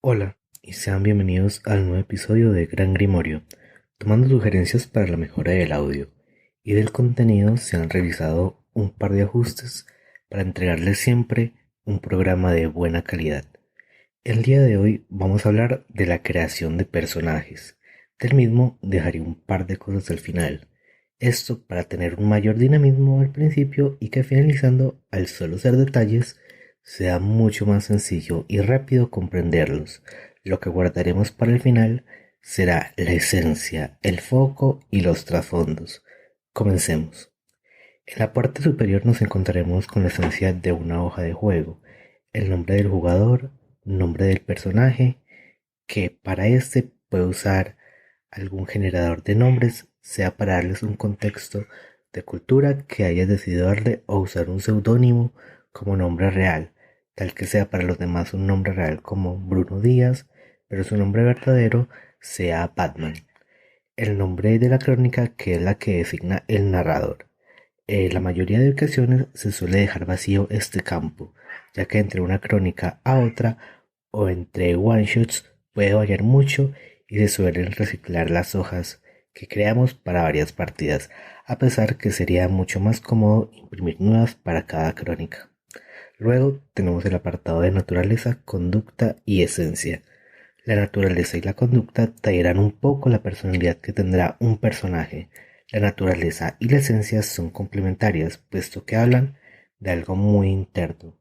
Hola y sean bienvenidos al nuevo episodio de Gran Grimorio. Tomando sugerencias para la mejora del audio y del contenido, se han realizado un par de ajustes para entregarles siempre un programa de buena calidad. El día de hoy vamos a hablar de la creación de personajes. Del mismo dejaré un par de cosas al final. Esto para tener un mayor dinamismo al principio y que finalizando, al solo ser detalles, sea mucho más sencillo y rápido comprenderlos. Lo que guardaremos para el final será la esencia, el foco y los trasfondos. Comencemos. En la parte superior nos encontraremos con la esencia de una hoja de juego, el nombre del jugador, nombre del personaje, que para este puede usar algún generador de nombres, sea para darles un contexto de cultura que hayas decidido darle o usar un seudónimo como nombre real, tal que sea para los demás un nombre real como Bruno Díaz, pero su nombre verdadero sea Batman. El nombre de la crónica, que es la que designa el narrador. La mayoría de ocasiones se suele dejar vacío este campo, ya que entre una crónica a otra o entre one-shots puede variar mucho y se suelen reciclar las hojas que creamos para varias partidas, a pesar que sería mucho más cómodo imprimir nuevas para cada crónica. Luego tenemos el apartado de naturaleza, conducta y esencia. La naturaleza y la conducta traerán un poco la personalidad que tendrá un personaje. La naturaleza y la esencia son complementarias, puesto que hablan de algo muy interno.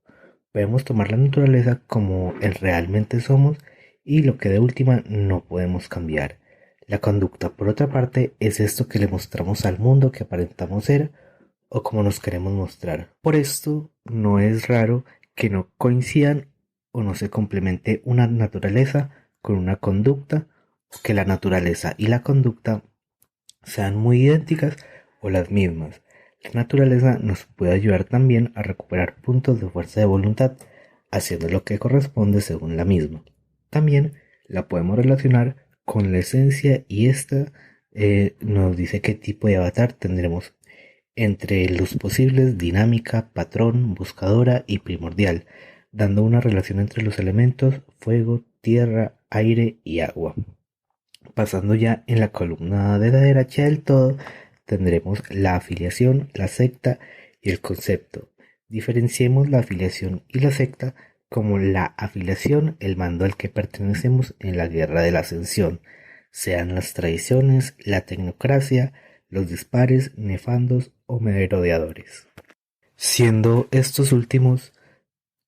Podemos tomar la naturaleza como el realmente somos y lo que de última no podemos cambiar. La conducta, por otra parte, es esto que le mostramos al mundo que aparentamos ser o como nos queremos mostrar. Por esto, no es raro que no coincidan o no se complemente una naturaleza con una conducta, o que la naturaleza y la conducta sean muy idénticas o las mismas. La naturaleza nos puede ayudar también a recuperar puntos de fuerza de voluntad, haciendo lo que corresponde según la misma. También la podemos relacionar con la esencia y esta nos dice qué tipo de avatar tendremos entre los posibles: dinámica, patrón, buscadora y primordial, dando una relación entre los elementos fuego, tierra, aire y agua. Pasando ya en la columna de la derecha del todo, tendremos la afiliación, la secta y el concepto. Diferenciemos la afiliación y la secta como la afiliación, el mando al que pertenecemos en la guerra de la ascensión, sean las tradiciones, la tecnocracia, los dispares, nefandos o merodeadores. Siendo estos últimos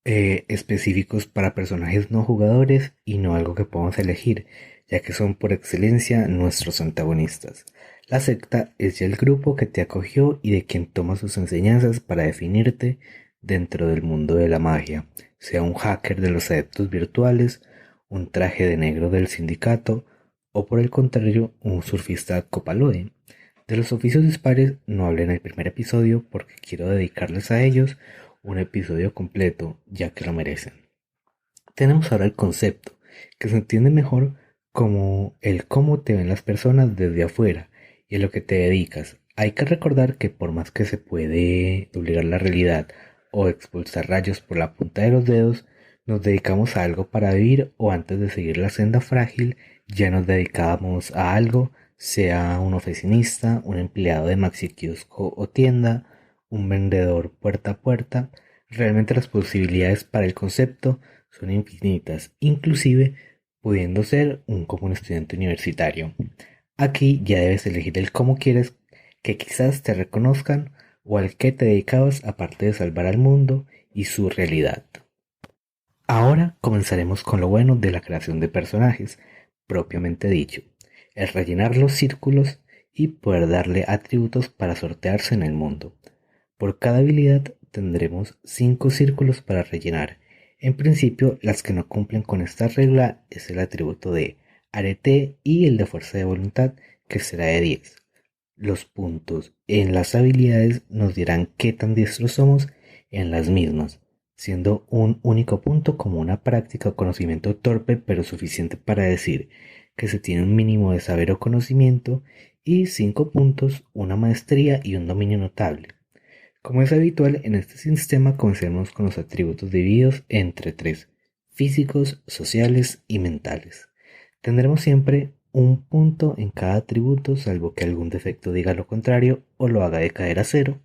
específicos para personajes no jugadores y no algo que podamos elegir, ya que son por excelencia nuestros antagonistas. La secta es ya el grupo que te acogió y de quien toma sus enseñanzas para definirte dentro del mundo de la magia, sea un hacker de los adeptos virtuales, un traje de negro del sindicato o por el contrario un surfista copaloide. De los oficios dispares no hablé en el primer episodio porque quiero dedicarles a ellos un episodio completo, ya que lo merecen. Tenemos ahora el concepto, que se entiende mejor como el cómo te ven las personas desde afuera y a lo que te dedicas. Hay que recordar que por más que se puede doblegar la realidad o expulsar rayos por la punta de los dedos, nos dedicamos a algo para vivir o antes de seguir la senda frágil ya nos dedicábamos a algo, sea un oficinista, un empleado de maxi kiosco o tienda, un vendedor puerta a puerta. Realmente las posibilidades para el concepto son infinitas, inclusive pudiendo ser un común estudiante universitario. Aquí ya debes elegir el cómo quieres que quizás te reconozcan o al que te dedicabas aparte de salvar al mundo y su realidad. Ahora comenzaremos con lo bueno de la creación de personajes, propiamente dicho, el rellenar los círculos y poder darle atributos para sortearse en el mundo. Por cada habilidad tendremos 5 círculos para rellenar. En principio, las que no cumplen con esta regla es el atributo de arete y el de fuerza de voluntad, que será de 10. Los puntos en las habilidades nos dirán qué tan diestros somos en las mismas, siendo un único punto como una práctica o conocimiento torpe pero suficiente para decir que se tiene un mínimo de saber o conocimiento, y 5 puntos una maestría y un dominio notable. Como es habitual en este sistema, comencemos con los atributos divididos entre 3: físicos, sociales y mentales. Tendremos siempre un punto en cada atributo, salvo que algún defecto diga lo contrario o lo haga decaer a cero.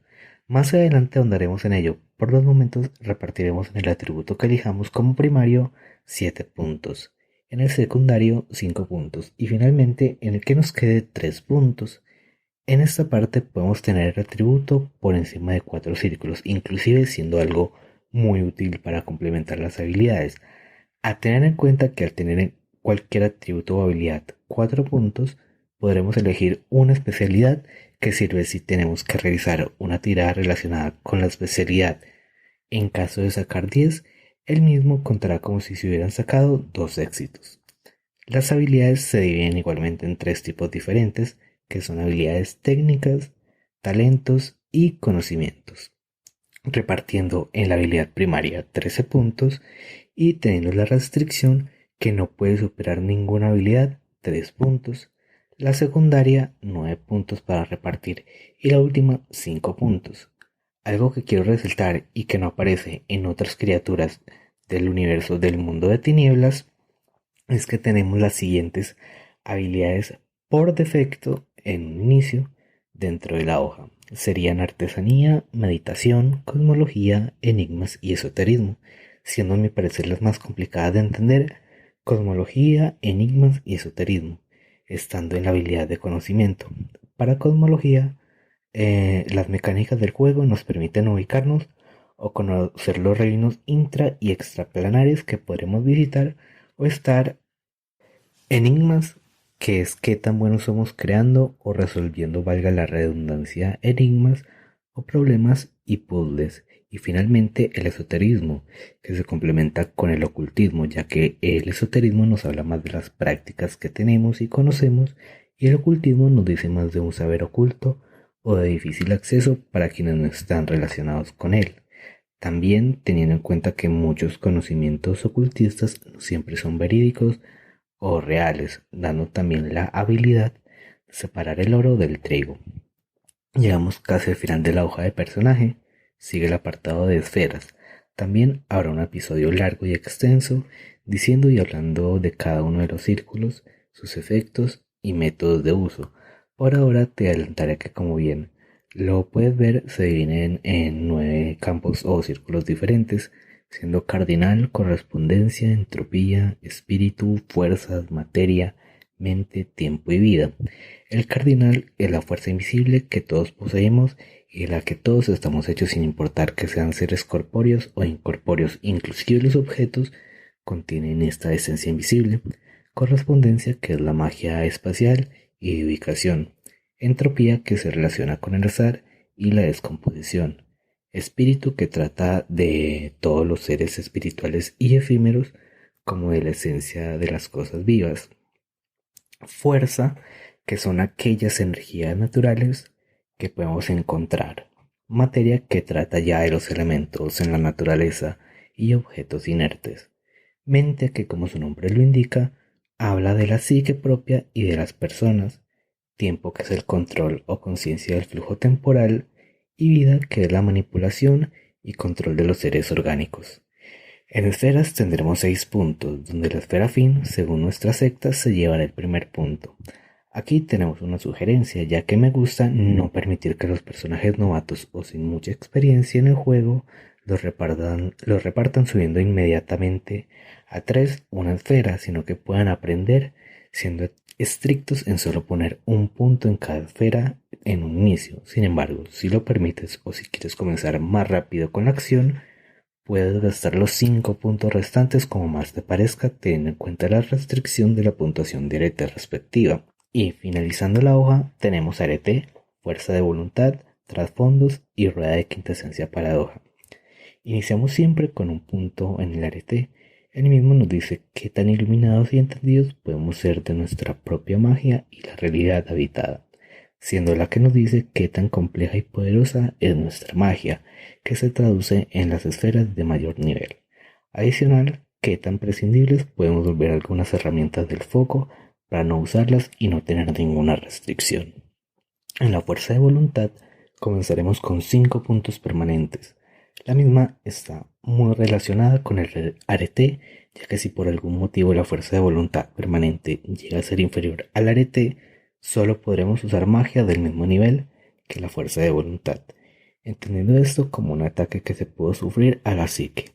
Más adelante ahondaremos en ello. Por los momentos repartiremos en el atributo que elijamos como primario 7 puntos, en el secundario 5 puntos y finalmente en el que nos quede 3 puntos. En esta parte podemos tener el atributo por encima de 4 círculos, inclusive siendo algo muy útil para complementar las habilidades. A tener en cuenta que al tener cualquier atributo o habilidad 4 puntos, podremos elegir una especialidad que sirve si tenemos que realizar una tirada relacionada con la especialidad. En caso de sacar 10, el mismo contará como si se hubieran sacado 2 éxitos. Las habilidades se dividen igualmente en 3 tipos diferentes, que son habilidades técnicas, talentos y conocimientos, repartiendo en la habilidad primaria 13 puntos y teniendo la restricción que no puede superar ninguna habilidad 3 puntos, la secundaria 9 puntos para repartir y la última 5 puntos. Algo que quiero resaltar y que no aparece en otras criaturas del universo del mundo de tinieblas es que tenemos las siguientes habilidades por defecto en un inicio dentro de la hoja. Serían artesanía, meditación, cosmología, enigmas y esoterismo, siendo a mi parecer las más complicadas de entender: cosmología, enigmas y esoterismo, estando en la habilidad de conocimiento. Para cosmología, las mecánicas del juego nos permiten ubicarnos o conocer los reinos intra y extraplanares que podremos visitar o estar. Enigmas, que es qué tan buenos somos creando o resolviendo, valga la redundancia, enigmas o problemas y puzzles. Y finalmente el esoterismo, que se complementa con el ocultismo, ya que el esoterismo nos habla más de las prácticas que tenemos y conocemos, y el ocultismo nos dice más de un saber oculto o de difícil acceso para quienes no están relacionados con él. También teniendo en cuenta que muchos conocimientos ocultistas no siempre son verídicos o reales, dando también la habilidad de separar el oro del trigo. Llegamos casi al final de la hoja de personaje, sigue el apartado de esferas. También habrá un episodio largo y extenso diciendo y hablando de cada uno de los círculos, sus efectos y métodos de uso. Por ahora te adelantaré que, como bien lo puedes ver, se dividen en 9 campos o círculos diferentes, siendo cardinal, correspondencia, entropía, espíritu, fuerzas, materia, mente, tiempo y vida. El cardinal es la fuerza invisible que todos poseemos y de la que todos estamos hechos, sin importar que sean seres corpóreos o incorpóreos. Inclusive los objetos contienen esta esencia invisible. Correspondencia, que es la magia espacial y de ubicación. Entropía, que se relaciona con el azar y la descomposición. Espíritu, que trata de todos los seres espirituales y efímeros, como de la esencia de las cosas vivas. Fuerza, que son aquellas energías naturales que podemos encontrar. Materia, que trata ya de los elementos en la naturaleza y objetos inertes. Mente, que como su nombre lo indica, habla de la psique propia y de las personas. Tiempo, que es el control o conciencia del flujo temporal, y vida, que es la manipulación y control de los seres orgánicos. En esferas tendremos 6 puntos, donde la esfera fin, según nuestra secta, se llevará el primer punto. Aquí tenemos una sugerencia, ya que me gusta no permitir que los personajes novatos o sin mucha experiencia en el juego los repartan subiendo inmediatamente a 3 una esfera, sino que puedan aprender siendo estrictos en solo poner un punto en cada esfera en un inicio. Sin embargo, si lo permites o si quieres comenzar más rápido con la acción, puedes gastar los 5 puntos restantes como más te parezca, teniendo en cuenta la restricción de la puntuación de arete respectiva. Y finalizando la hoja tenemos arete, fuerza de voluntad, trasfondos y rueda de quintesencia paradoja. Iniciamos siempre con un punto en el arete. El mismo nos dice qué tan iluminados y entendidos podemos ser de nuestra propia magia y la realidad habitada, siendo la que nos dice qué tan compleja y poderosa es nuestra magia, que se traduce en las esferas de mayor nivel. Adicional, qué tan prescindibles podemos volver algunas herramientas del foco para no usarlas y no tener ninguna restricción. En la fuerza de voluntad comenzaremos con 5 puntos permanentes. La misma está muy relacionada con el arete, ya que si por algún motivo la fuerza de voluntad permanente llega a ser inferior al arete, solo podremos usar magia del mismo nivel que la fuerza de voluntad, entendiendo esto como un ataque que se puede sufrir a la psique.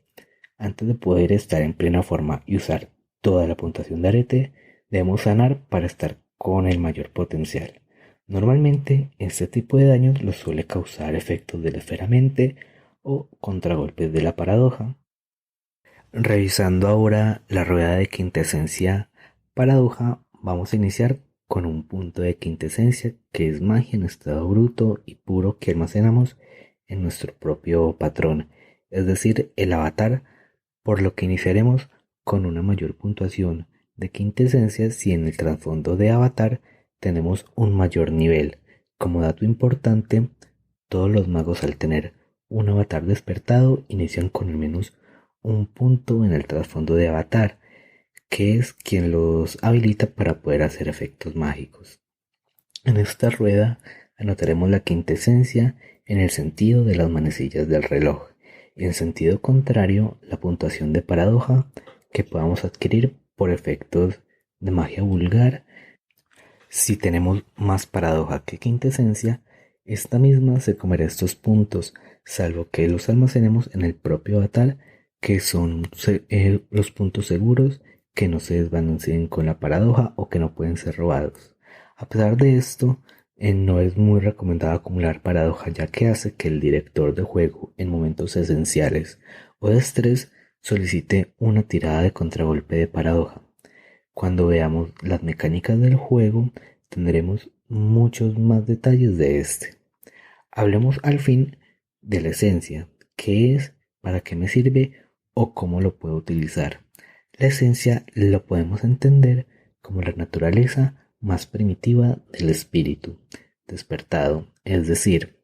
Antes de poder estar en plena forma y usar toda la puntuación de arete, debemos sanar para estar con el mayor potencial. Normalmente, este tipo de daños los suele causar efectos de la esfera mente o contragolpes de la paradoja. Revisando ahora la rueda de quintesencia paradoja, vamos a iniciar con un punto de quintesencia que es magia en estado bruto y puro que almacenamos en nuestro propio patrón, es decir, el avatar, por lo que iniciaremos con una mayor puntuación de quintesencia si en el trasfondo de avatar tenemos un mayor nivel. Como dato importante, todos los magos al tener un avatar despertado inician con al menos un punto en el trasfondo de avatar, que es quien los habilita para poder hacer efectos mágicos. En esta rueda anotaremos la quintesencia en el sentido de las manecillas del reloj y en sentido contrario la puntuación de paradoja que podamos adquirir por efectos de magia vulgar. Si tenemos más paradoja que quintesencia, esta misma se comerá estos puntos, salvo que los almacenemos en el propio avatar, que son los puntos seguros que no se desvanecen con la paradoja o que no pueden ser robados. A pesar de esto, no es muy recomendado acumular paradoja, ya que hace que el director de juego en momentos esenciales o de estrés solicite una tirada de contragolpe de paradoja. Cuando veamos las mecánicas del juego, tendremos muchos más detalles de este. Hablemos al fin de la esencia, qué es, para qué me sirve o cómo lo puedo utilizar. La esencia lo podemos entender como la naturaleza más primitiva del espíritu despertado, es decir,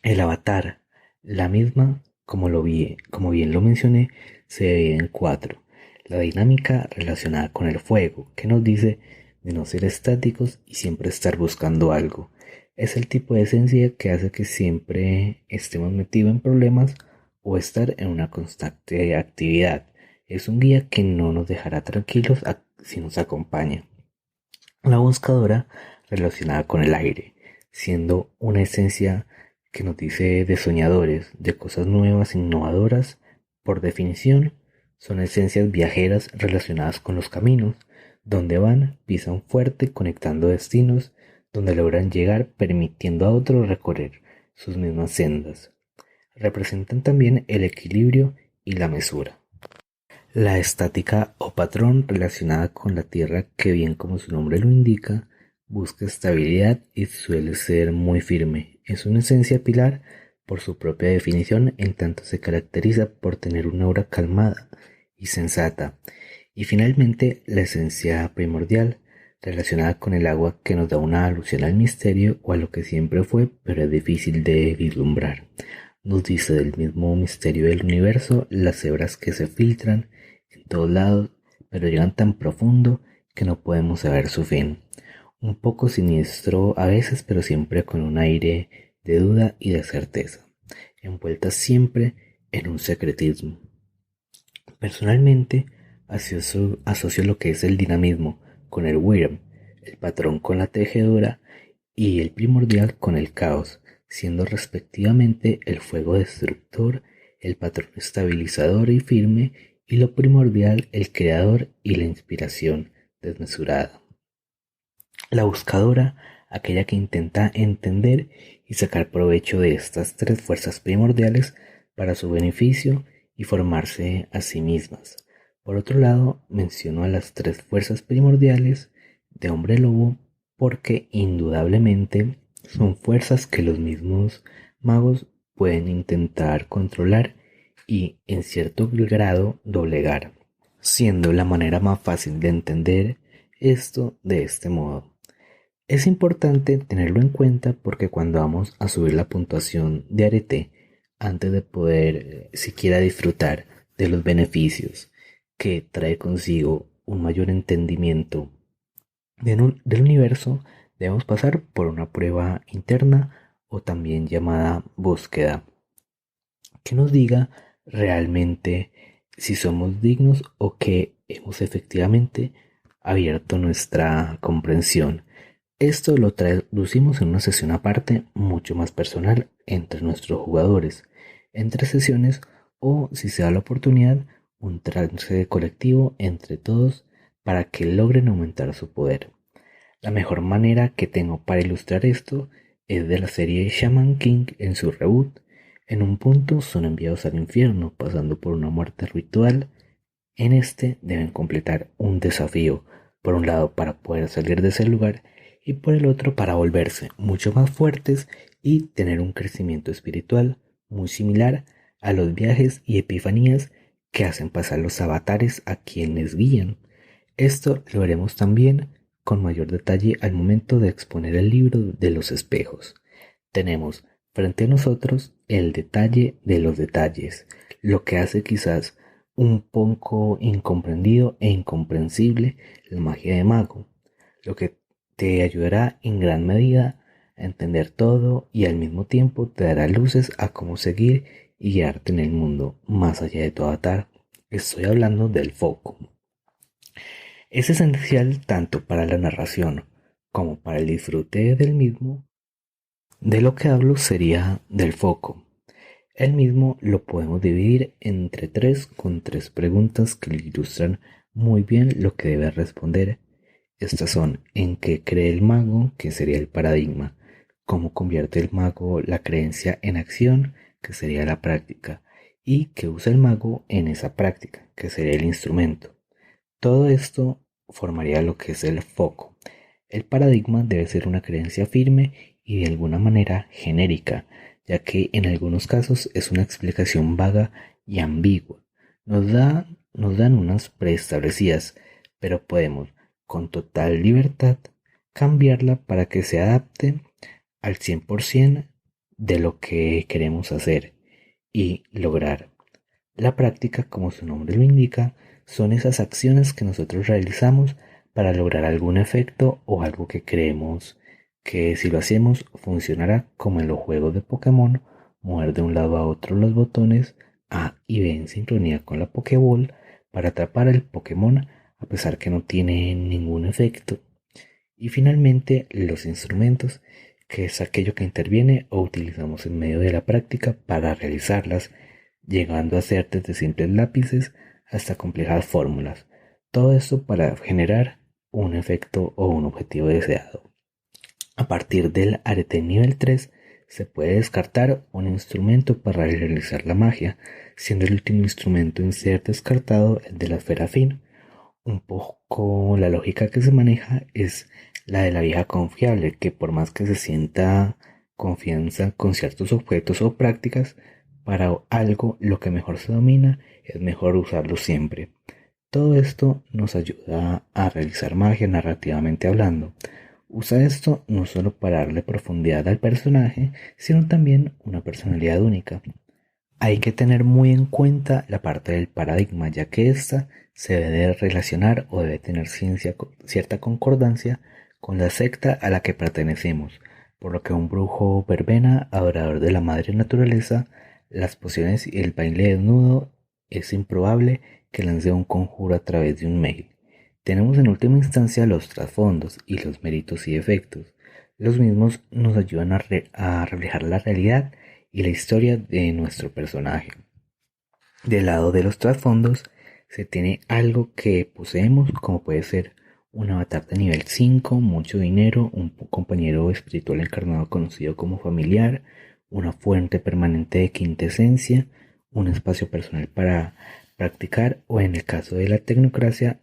el avatar. La misma, como bien lo mencioné, se divide en cuatro. La dinámica relacionada con el fuego, que nos dice de no ser estáticos y siempre estar buscando algo. Es el tipo de esencia que hace que siempre estemos metidos en problemas o estar en una constante actividad. Es un guía que no nos dejará tranquilos si nos acompaña. La buscadora relacionada con el aire, siendo una esencia que nos dice de soñadores, de cosas nuevas, innovadoras. Por definición, son esencias viajeras relacionadas con los caminos, donde van, pisan fuerte, conectando destinos, donde logran llegar, permitiendo a otros recorrer sus mismas sendas. Representan también el equilibrio y la mesura. La estática o patrón relacionada con la Tierra, que bien como su nombre lo indica, busca estabilidad y suele ser muy firme. Es una esencia pilar por su propia definición, en tanto se caracteriza por tener una aura calmada y sensata. Y finalmente, la esencia primordial, relacionada con el agua, que nos da una alusión al misterio o a lo que siempre fue, pero es difícil de vislumbrar. Nos dice del mismo misterio del universo, las hebras que se filtran en todos lados, pero llegan tan profundo que no podemos saber su fin. Un poco siniestro a veces, pero siempre con un aire de duda y de certeza, envuelta siempre en un secretismo. Personalmente, asocio lo que es el dinamismo con el Wyrm, el patrón con la tejedora y el primordial con el caos, siendo respectivamente el fuego destructor, el patrón estabilizador y firme, y lo primordial el creador y la inspiración desmesurada. La buscadora, aquella que intenta entender y sacar provecho de estas tres fuerzas primordiales para su beneficio y formarse a sí mismas. Por otro lado, menciono a las tres fuerzas primordiales de hombre lobo porque indudablemente son fuerzas que los mismos magos pueden intentar controlar y en cierto grado doblegar, siendo la manera más fácil de entender esto de este modo. Es importante tenerlo en cuenta porque cuando vamos a subir la puntuación de arete, antes de poder siquiera disfrutar de los beneficios que trae consigo un mayor entendimiento del universo, debemos pasar por una prueba interna o también llamada búsqueda, que nos diga realmente si somos dignos o que hemos efectivamente abierto nuestra comprensión. Esto lo traducimos en una sesión aparte mucho más personal entre nuestros jugadores, entre sesiones o, si se da la oportunidad, un trance colectivo entre todos para que logren aumentar su poder. La mejor manera que tengo para ilustrar esto es de la serie Shaman King en su reboot. En un punto son enviados al infierno pasando por una muerte ritual. En este deben completar un desafío, por un lado para poder salir de ese lugar y por el otro para volverse mucho más fuertes y tener un crecimiento espiritual muy similar a los viajes y epifanías que hacen pasar los avatares a quienes guían. Esto lo veremos también con mayor detalle al momento de exponer el libro de los espejos. Tenemos frente a nosotros el detalle de los detalles, lo que hace quizás un poco incomprendido e incomprensible la magia de mago, lo que te ayudará en gran medida a entender todo y al mismo tiempo te dará luces a cómo seguir y guiarte en el mundo más allá de tu avatar. Estoy hablando del foco. Es esencial tanto para la narración como para el disfrute del mismo. De lo que hablo sería del foco. El mismo lo podemos dividir entre tres con tres preguntas que ilustran muy bien lo que debe responder. Estas son: ¿en qué cree el mago?, que sería el paradigma; ¿cómo convierte el mago la creencia en acción?, que sería la práctica; y ¿qué usa el mago en esa práctica?, que sería el instrumento. Todo esto formaría lo que es el foco. El paradigma debe ser una creencia firme y de alguna manera genérica, ya que en algunos casos es una explicación vaga y ambigua. Nos dan unas preestablecidas, pero podemos, con total libertad, cambiarla para que se adapte al 100% de lo que queremos hacer y lograr. La práctica, como su nombre lo indica, son esas acciones que nosotros realizamos para lograr algún efecto o algo que creemos que si lo hacemos funcionará, como en los juegos de Pokémon, mover de un lado a otro los botones A y B en sincronía con la Pokéball para atrapar al Pokémon a pesar que no tiene ningún efecto. Y finalmente los instrumentos, que es aquello que interviene o utilizamos en medio de la práctica para realizarlas, llegando a ser desde simples lápices hasta complejas fórmulas. Todo esto para generar un efecto o un objetivo deseado. A partir del arete nivel 3 se puede descartar un instrumento para realizar la magia, siendo el último instrumento en ser descartado el de la esfera fin. Un poco la lógica que se maneja es la de la vieja confiable, que por más que se sienta confianza con ciertos objetos o prácticas, para algo lo que mejor se domina es mejor usarlo siempre. Todo esto nos ayuda a realizar magia narrativamente hablando. Usa esto no solo para darle profundidad al personaje, sino también una personalidad única. Hay que tener muy en cuenta la parte del paradigma, ya que ésta se debe relacionar o debe tener cierta concordancia con la secta a la que pertenecemos, por lo que un brujo verbena, adorador de la madre naturaleza, las pociones y el baile desnudo, es improbable que lance un conjuro a través de un mail. Tenemos en última instancia los trasfondos y los méritos y efectos. Los mismos nos ayudan a reflejar la realidad y la historia de nuestro personaje. Del lado de los trasfondos se tiene algo que poseemos, como puede ser un avatar de nivel 5, mucho dinero, un compañero espiritual encarnado conocido como familiar, una fuente permanente de quintesencia, un espacio personal para practicar o, en el caso de la tecnocracia,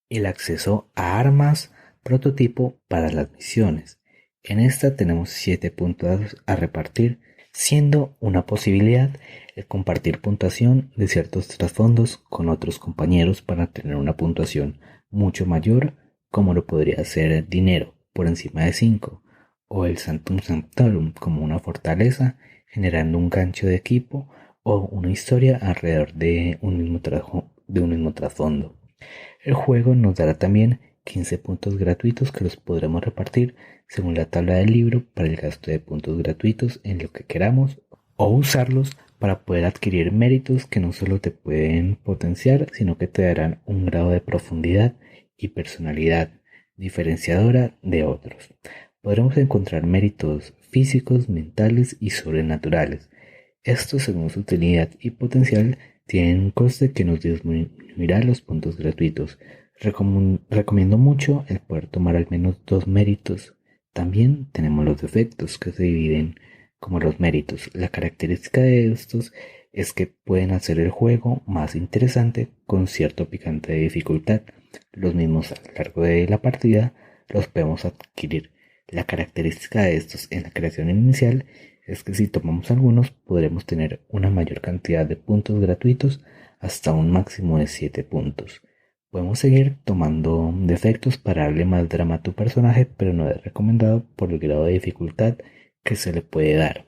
el acceso a armas prototipo para las misiones. En esta tenemos 7 puntos a repartir, siendo una posibilidad el compartir puntuación de ciertos trasfondos con otros compañeros para tener una puntuación mucho mayor, como lo podría ser dinero por encima de 5, o el Sanctum Sanctorum como una fortaleza, generando un gancho de equipo o una historia alrededor de un mismo trasfondo. El juego nos dará también 15 puntos gratuitos que los podremos repartir según la tabla del libro para el gasto de puntos gratuitos en lo que queramos o usarlos para poder adquirir méritos que no solo te pueden potenciar, sino que te darán un grado de profundidad y personalidad diferenciadora de otros. Podremos encontrar méritos físicos, mentales y sobrenaturales. Estos, según su utilidad y potencial, tienen un coste que nos disminuirá los puntos gratuitos. Recomiendo mucho el poder tomar al menos 2 méritos. También tenemos los defectos, que se dividen como los méritos. La característica de estos es que pueden hacer el juego más interesante con cierto picante de dificultad. Los mismos a lo largo de la partida los podemos adquirir. La característica de estos en la creación inicial es que si tomamos algunos podremos tener una mayor cantidad de puntos gratuitos, hasta un máximo de 7 puntos. Podemos seguir tomando defectos para darle más drama a tu personaje, pero no es recomendado por el grado de dificultad que se le puede dar.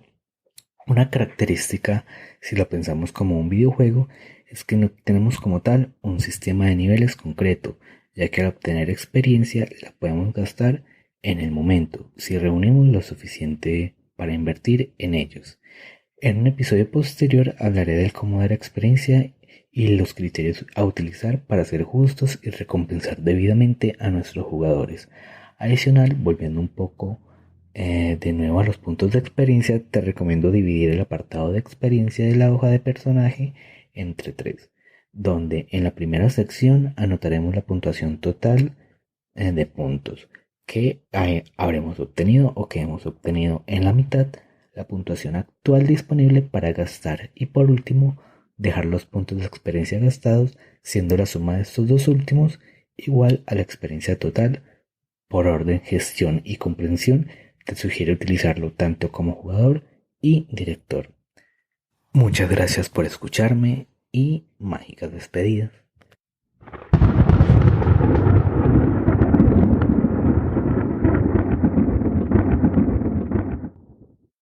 Una característica, si lo pensamos como un videojuego, es que no tenemos como tal un sistema de niveles concreto, ya que al obtener experiencia la podemos gastar en el momento, si reunimos lo suficiente para invertir en ellos. En un episodio posterior hablaré del cómo dar experiencia y los criterios a utilizar para ser justos y recompensar debidamente a nuestros jugadores. Adicional, volviendo un poco de nuevo a los puntos de experiencia, te recomiendo dividir el apartado de experiencia de la hoja de personaje entre 3, donde en la primera sección anotaremos la puntuación total de puntos que habremos obtenido o que hemos obtenido. En la mitad, la puntuación actual disponible para gastar, y por último dejar los puntos de experiencia gastados, siendo la suma de estos dos últimos igual a la experiencia total. Por orden, gestión y comprensión, te sugiero utilizarlo tanto como jugador y director. Muchas gracias por escucharme y mágicas despedidas.